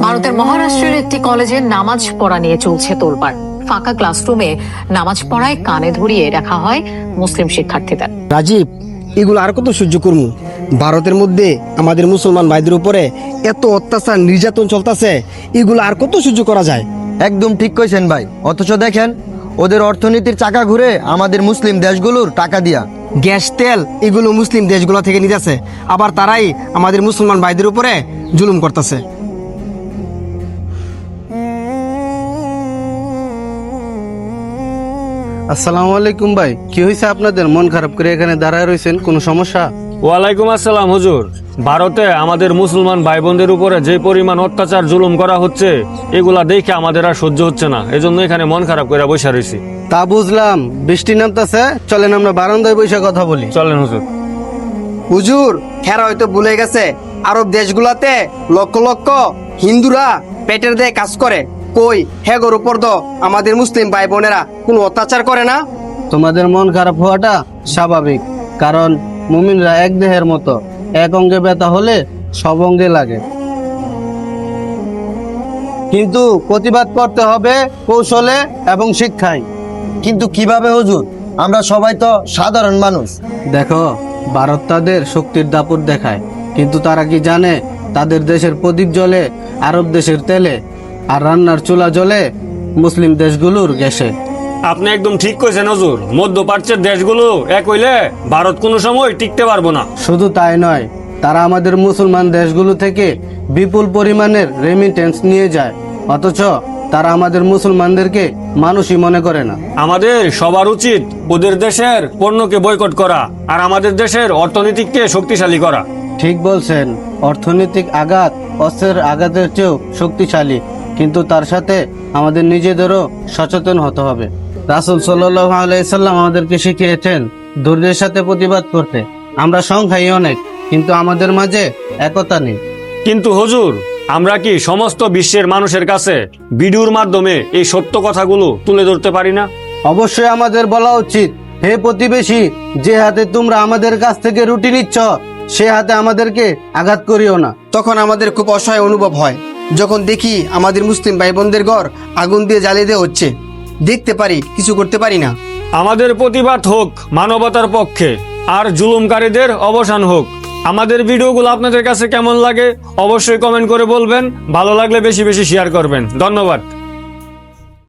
ভারতের মহারাষ্ট্রের একটি কলেজে নামাজ পড়া নিয়ে চলছে তোলপাড়। ফাঁকা ক্লাসরুমে নামাজ পড়ায় কানে ধরিয়ে রাখা হয় মুসলিম শিক্ষার্থীদের। রাজীব, এগুলো আর কত সহ্য করবো? ভারতের মধ্যে আমাদের মুসলমান ভাইদের উপরে এত অত্যাচার নির্যাতন চলতেছে, এগুলো আর কত সহ্য করা যায়? একদম ঠিক কইছেন ভাই। অথচ দেখেন, ওদের অর্থনীতির চাকা ঘুরে আমাদের মুসলিম দেশগুলোর টাকা দিয়া। গ্যাস তেল এগুলো মুসলিম দেশগুলো থেকে নিতেছে, আবার তারাই আমাদের মুসলমান ভাইদের উপরে জুলুম করতেছে। আসসালামু আলাইকুম ভাই, কি হয়েছে আপনাদের? মন খারাপ করে এখানে দাঁড়ায় রয়েছেন, কোনো সমস্যা? ওয়ালাইকুম আসসালাম হুজুর। ভারতে আমাদের মুসলমান ভাই বোনদের উপরে যে পরিমাণ অত্যাচার জুলুম করা হচ্ছে, এগুলা দেখে আমাদের আর সহ্য হচ্ছে না, এজন্য এখানে মন খারাপ করে বসে রয়েছি। তা বুঝলাম, বৃষ্টি নামতেছে, চলেন আমরা বারান্দায় বসে কথা বলি। চলেন হুজুর। হুজুর, হেরা হয়তো ভুলে গেছে আরব দেশগুলাতে লক্ষ লক্ষ হিন্দুরা পেটের দিয়ে কাজ করে। কই হেগোর উপর তো আমাদের মুসলিম ভাই বোনেরা কোনো অত্যাচার করে না। তোমাদের মন খারাপ হওয়াটা স্বাভাবিক, কারণ মুমিনরা এক দেহের মতো, এক অঙ্গে ব্যথা হলে সব অঙ্গে লাগে। কিন্তু প্রতিবাদ করতে হবে কৌশলে এবং শিক্ষায়। কিন্তু কিভাবে হুজুর? আমরা সবাই তো সাধারণ মানুষ। দেখো, ভারত তাদের শক্তির দাপট দেখায়, কিন্তু তারা কি জানে তাদের দেশের প্রদীপ জ্বলে আরব দেশের তেলে, আর রান্নার চুলা জ্বলে মুসলিম দেশগুলোর গ্যাসে। আপনি একদম ঠিক কইছেন হুজুর। মধ্যপ্রাচ্যের দেশগুলো এক হইলে ভারত কোনো সময় টিকতে পারবো না। শুধু তাই নয়, তারা আমাদের মুসলমান দেশগুলো থেকে বিপুল পরিমাণের রেমিটেন্স নিয়ে যায়, অথচ তারা আমাদের মুসলমানদেরকে মানুষই মনে করে না। আমাদের সবার উচিত ওদের দেশের পণ্যকে বয়কট করা আর আমাদের দেশের অর্থনীতিকে শক্তিশালী করা। ঠিক বলছেন, অর্থনৈতিক আঘাত অস্ত্রের আঘাতের চেয়েও শক্তিশালী, কিন্তু তার সাথে আমাদের নিজেদেরও সচেতন হতে হবে। রাসূল সাল্লাল্লাহু আলাইহি সাল্লাম আমাদেরকে শিখিয়েছেন ধৈর্যের সাথে প্রতিবাদ করতে। আমরা সংখ্যায় অনেক, কিন্তু আমাদের মাঝে একতা নেই। কিন্তু হুজুর, আমরা কি সমস্ত বিশ্বের মানুষের কাছে ভিডিওর মাধ্যমে এই সত্য কথাগুলো তুলে ধরতে পারি না? অবশ্যই আমাদের বলা উচিত, হে প্রতিবেশী, যে হাতে তোমরা আমাদের কাছ থেকে রুটি নিচ্ছ, সে হাতে আমাদেরকে আঘাত করিও না। তখন আমাদের খুব অসহায় অনুভব হয় যখন দেখি আমাদের মুসলিম ভাই বোনদের ঘর আগুন দিয়ে জ্বালিয়ে দেওয়া হচ্ছে। দেখতে পারি, কিছু করতে পারি না। আমাদের প্রতিবাদ হোক মানবতার পক্ষে, আর জুলুমকারীদের অবসান হোক। আমাদের ভিডিওগুলো আপনাদের কাছে কেমন লাগে অবশ্যই কমেন্ট করে বলবেন। ভালো লাগলে বেশি বেশি শেয়ার করবেন। ধন্যবাদ।